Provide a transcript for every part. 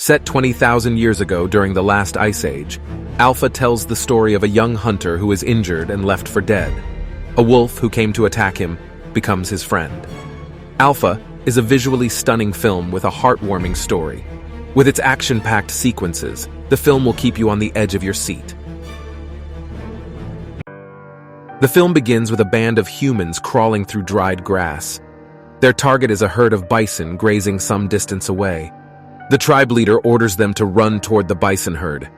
Set 20,000 years ago during the last ice age, Alpha tells the story of a young hunter who is injured and left for dead. A wolf who came to attack him becomes his friend. Alpha is a visually stunning film with a heartwarming story. With its action-packed sequences, the film will keep you on the edge of your seat. The film begins with a band of humans crawling through dried grass. Their target is a herd of bison grazing some distance away. The tribe leader orders them to run toward the bison herd.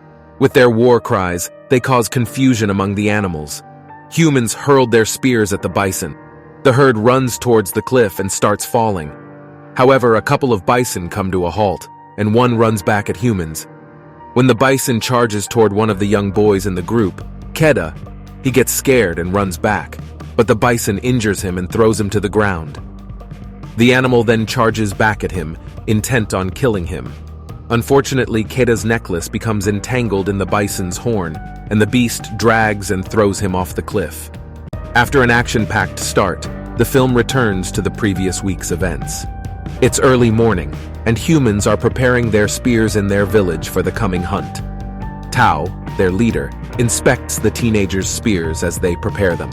With their war cries, they cause confusion among the animals. Humans hurled their spears at the bison. The herd runs towards the cliff and starts falling. However, a couple of bison come to a halt, and one runs back at humans. When the bison charges toward one of the young boys in the group, Keda, he gets scared and runs back, but the bison injures him and throws him to the ground. The animal then charges back at him, intent on killing him. Unfortunately, Keda's necklace becomes entangled in the bison's horn, and the beast drags and throws him off the cliff. After an action-packed start, the film returns to the previous week's events. It's early morning, and humans are preparing their spears in their village for the coming hunt. Tao, their leader, inspects the teenagers' spears as they prepare them.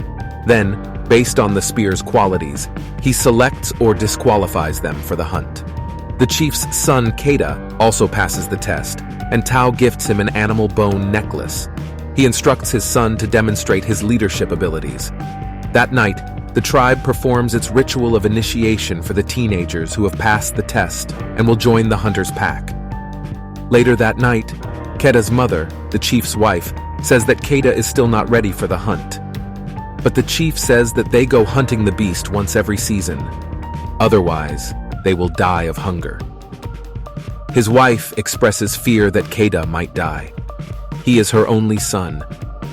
Then, based on the spear's qualities, he selects or disqualifies them for the hunt. The chief's son, Keda, also passes the test, and Tao gifts him an animal bone necklace. He instructs his son to demonstrate his leadership abilities. That night, the tribe performs its ritual of initiation for the teenagers who have passed the test and will join the hunter's pack. Later that night, Keda's mother, the chief's wife, says that Keda is still not ready for the hunt. But the chief says that they go hunting the beast once every season. Otherwise, they will die of hunger. His wife expresses fear that Keda might die. He is her only son,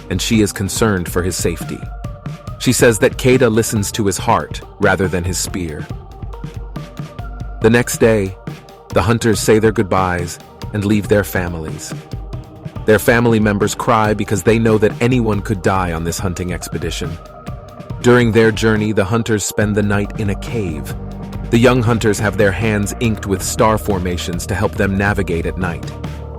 and she is concerned for his safety. She says that Keda listens to his heart rather than his spear. The next day, the hunters say their goodbyes and leave their families. Their family members cry because they know that anyone could die on this hunting expedition. During their journey, the hunters spend the night in a cave. The young hunters have their hands inked with star formations to help them navigate at night.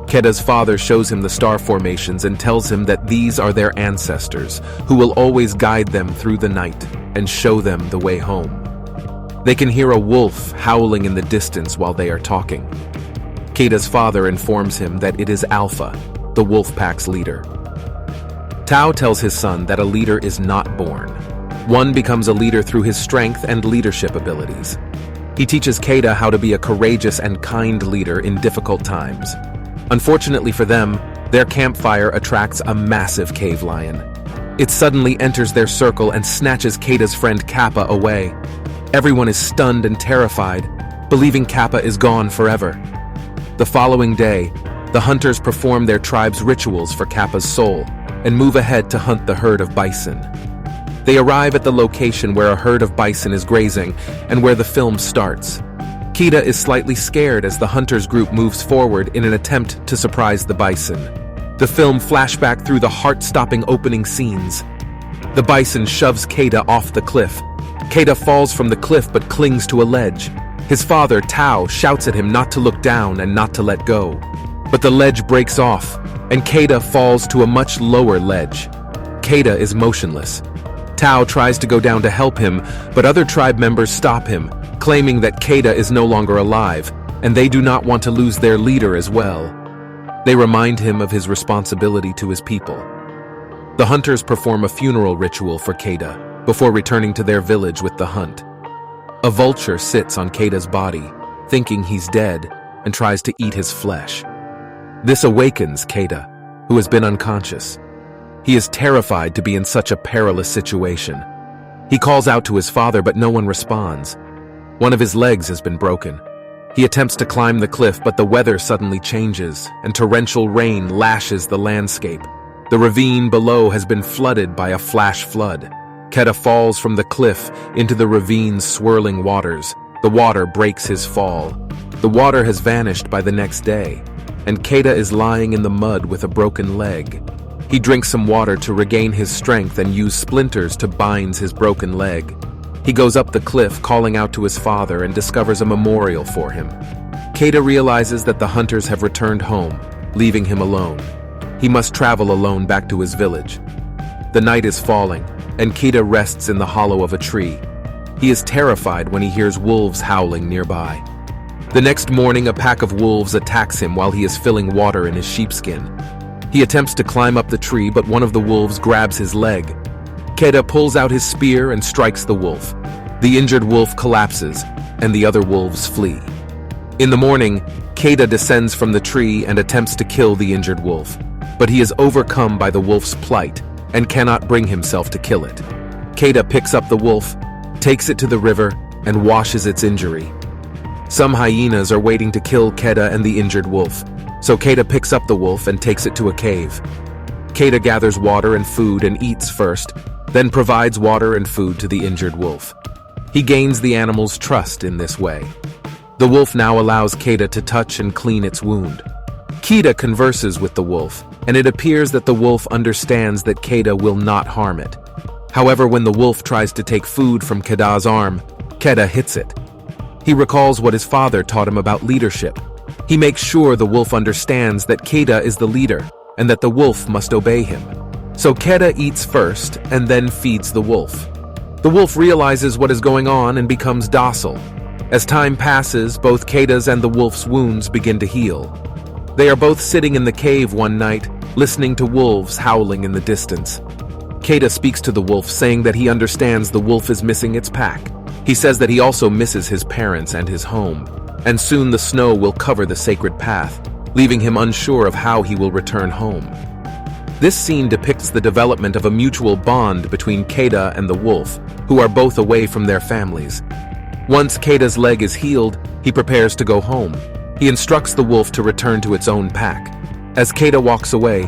Keda's father shows him the star formations and tells him that these are their ancestors, who will always guide them through the night and show them the way home. They can hear a wolf howling in the distance while they are talking. Keda's father informs him that it is Alpha, the wolf pack's leader. Tao tells his son that a leader is not born. One becomes a leader through his strength and leadership abilities. He teaches Keda how to be a courageous and kind leader in difficult times. Unfortunately for them, their campfire attracts a massive cave lion. It suddenly enters their circle and snatches Keda's friend Kappa away. Everyone is stunned and terrified, believing Kappa is gone forever. The following day, the hunters perform their tribe's rituals for Kappa's soul and move ahead to hunt the herd of bison. They arrive at the location where a herd of bison is grazing and where the film starts. Keda is slightly scared as the hunters group moves forward in an attempt to surprise the bison. The film flashback through the heart-stopping opening scenes. The bison shoves Keda off the cliff. Keda falls from the cliff but clings to a ledge. His father, Tao, shouts at him not to look down and not to let go. But the ledge breaks off, and Keda falls to a much lower ledge. Keda is motionless. Tao tries to go down to help him, but other tribe members stop him, claiming that Keda is no longer alive, and they do not want to lose their leader as well. They remind him of his responsibility to his people. The hunters perform a funeral ritual for Keda before returning to their village with the hunt. A vulture sits on Keda's body, thinking he's dead, and tries to eat his flesh. This awakens Keda, who has been unconscious. He is terrified to be in such a perilous situation. He calls out to his father, but no one responds. One of his legs has been broken. He attempts to climb the cliff, but the weather suddenly changes, and torrential rain lashes the landscape. The ravine below has been flooded by a flash flood. Keda falls from the cliff into the ravine's swirling waters. The water breaks his fall. The water has vanished by the next day, and Keda is lying in the mud with a broken leg. He drinks some water to regain his strength and use splinters to bind his broken leg. He goes up the cliff, calling out to his father, and discovers a memorial for him. Keda realizes that the hunters have returned home, leaving him alone. He must travel alone back to his village. The night is falling, and Keda rests in the hollow of a tree. He is terrified when he hears wolves howling nearby. The next morning, a pack of wolves attacks him while he is filling water in his sheepskin. He attempts to climb up the tree, but one of the wolves grabs his leg. Keda pulls out his spear and strikes the wolf. The injured wolf collapses, and the other wolves flee. In the morning, Keda descends from the tree and attempts to kill the injured wolf, but he is overcome by the wolf's plight and cannot bring himself to kill it. Keda picks up the wolf, takes it to the river, and washes its injury. Some hyenas are waiting to kill Keda and the injured wolf, so Keda picks up the wolf and takes it to a cave. Keda gathers water and food and eats first, then provides water and food to the injured wolf. He gains the animal's trust in this way. The wolf now allows Keda to touch and clean its wound. Keda converses with the wolf, and it appears that the wolf understands that Keda will not harm it. However, when the wolf tries to take food from Keda's arm, Keda hits it. He recalls what his father taught him about leadership. He makes sure the wolf understands that Keda is the leader and that the wolf must obey him. So Keda eats first and then feeds the wolf. The wolf realizes what is going on and becomes docile. As time passes, both Keda's and the wolf's wounds begin to heal. They are both sitting in the cave one night, listening to wolves howling in the distance. Keda speaks to the wolf, saying that he understands the wolf is missing its pack. He says that he also misses his parents and his home, and soon the snow will cover the sacred path, leaving him unsure of how he will return home. This scene depicts the development of a mutual bond between Keda and the wolf, who are both away from their families. Once Keda's leg is healed, he prepares to go home. He instructs the wolf to return to its own pack. As Keda walks away,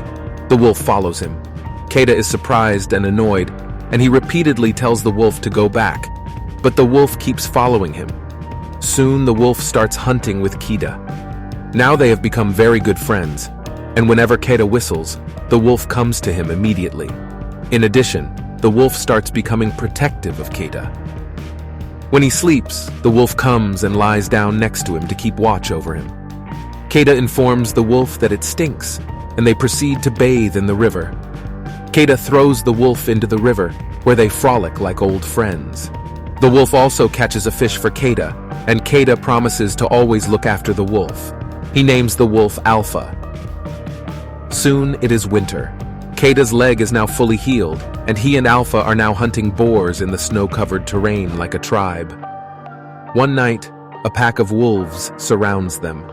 the wolf follows him. Keda is surprised and annoyed, and he repeatedly tells the wolf to go back, but the wolf keeps following him. Soon the wolf starts hunting with Keda. Now they have become very good friends, and whenever Keda whistles, the wolf comes to him immediately. In addition, the wolf starts becoming protective of Keda. When he sleeps, the wolf comes and lies down next to him to keep watch over him. Keda informs the wolf that it stinks, and they proceed to bathe in the river. Keda throws the wolf into the river, where they frolic like old friends. The wolf also catches a fish for Keda, and Keda promises to always look after the wolf. He names the wolf Alpha. Soon it is winter. Keda's leg is now fully healed, and he and Alpha are now hunting boars in the snow-covered terrain like a tribe. One night, a pack of wolves surrounds them,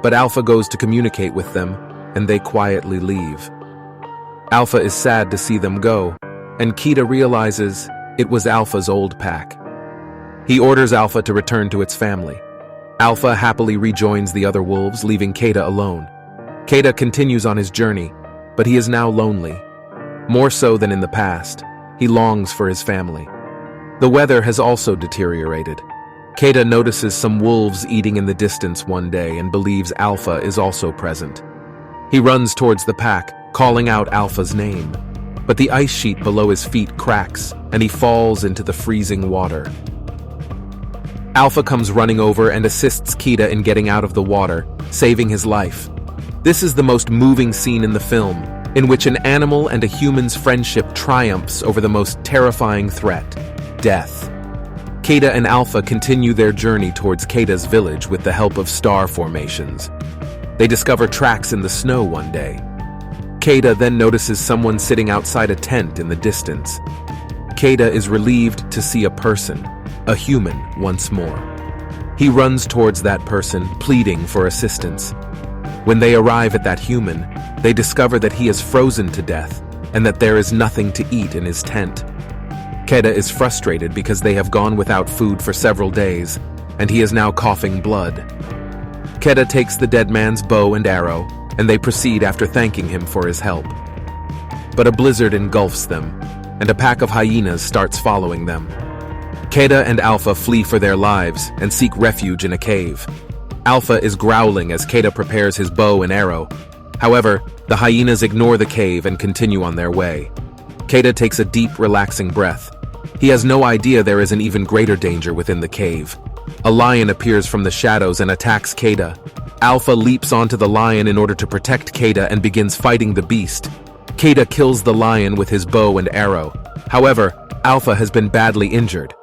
but Alpha goes to communicate with them, and they quietly leave. Alpha is sad to see them go, and Keda realizes it was Alpha's old pack. He orders Alpha to return to its family. Alpha happily rejoins the other wolves, leaving Keda alone. Keda continues on his journey, but he is now lonely. More so than in the past, he longs for his family. The weather has also deteriorated. Keda notices some wolves eating in the distance one day and believes Alpha is also present. He runs towards the pack, calling out Alpha's name. But the ice sheet below his feet cracks, and he falls into the freezing water. Alpha comes running over and assists Keda in getting out of the water, saving his life. This is the most moving scene in the film, in which an animal and a human's friendship triumphs over the most terrifying threat, death. Keda and Alpha continue their journey towards Keda's village with the help of star formations. They discover tracks in the snow one day. Keda then notices someone sitting outside a tent in the distance. Keda is relieved to see a person, a human, once more. He runs towards that person, pleading for assistance. When they arrive at that human, they discover that he is frozen to death and that there is nothing to eat in his tent. Keda is frustrated because they have gone without food for several days, and he is now coughing blood. Keda takes the dead man's bow and arrow, and they proceed after thanking him for his help. But a blizzard engulfs them, and a pack of hyenas starts following them. Keda and Alpha flee for their lives and seek refuge in a cave. Alpha is growling as Keda prepares his bow and arrow. However, the hyenas ignore the cave and continue on their way. Keda takes a deep, relaxing breath. He has no idea there is an even greater danger within the cave. A lion appears from the shadows and attacks Keda. Alpha leaps onto the lion in order to protect Keda and begins fighting the beast. Keda kills the lion with his bow and arrow. However, Alpha has been badly injured.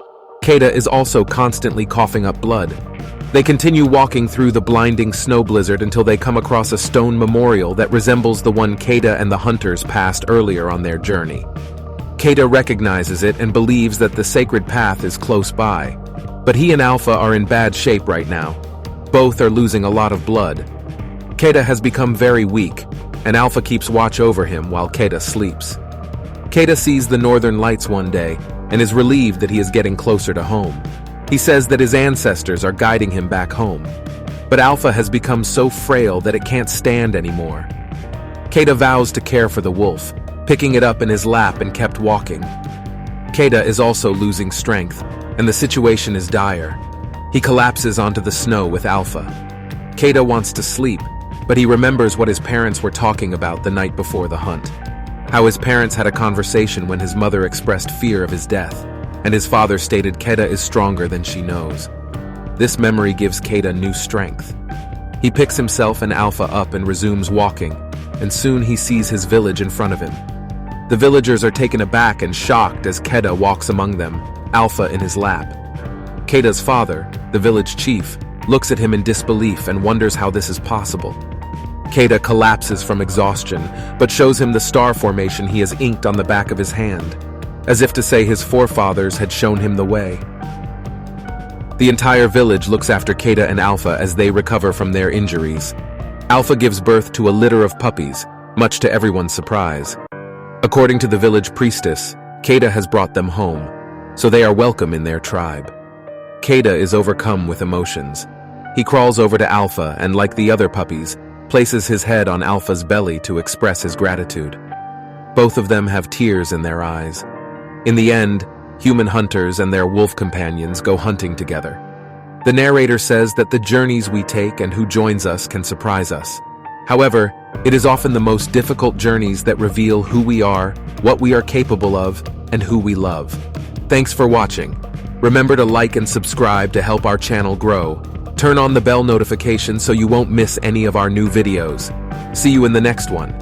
Keda is also constantly coughing up blood. They continue walking through the blinding snow blizzard until they come across a stone memorial that resembles the one Keda and the hunters passed earlier on their journey. Keda recognizes it and believes that the sacred path is close by. But he and Alpha are in bad shape right now. Both are losing a lot of blood. Keda has become very weak, and Alpha keeps watch over him while Keda sleeps. Keda sees the northern lights one day and is relieved that he is getting closer to home. He says that his ancestors are guiding him back home. But Alpha has become so frail that it can't stand anymore. Keda vows to care for the wolf, picking it up in his lap and kept walking. Keda is also losing strength, and the situation is dire. He collapses onto the snow with Alpha. Keda wants to sleep, but he remembers what his parents were talking about the night before the hunt. How his parents had a conversation when his mother expressed fear of his death, and his father stated Keda is stronger than she knows. This memory gives Keda new strength. He picks himself and Alpha up and resumes walking, and soon he sees his village in front of him. The villagers are taken aback and shocked as Keda walks among them, Alpha in his lap. Keda's father, the village chief, looks at him in disbelief and wonders how this is possible. Keda collapses from exhaustion, but shows him the star formation he has inked on the back of his hand, as if to say his forefathers had shown him the way. The entire village looks after Keda and Alpha as they recover from their injuries. Alpha gives birth to a litter of puppies, much to everyone's surprise. According to the village priestess, Keda has brought them home, so they are welcome in their tribe. Keda is overcome with emotions. He crawls over to Alpha and, like the other puppies, places his head on Alpha's belly to express his gratitude. Both of them have tears in their eyes. In the end, human hunters and their wolf companions go hunting together. The narrator says that the journeys we take and who joins us can surprise us. However, it is often the most difficult journeys that reveal who we are, what we are capable of, and who we love. Thanks for watching. Remember to like and subscribe to help our channel grow. Turn on the bell notification so you won't miss any of our new videos. See you in the next one.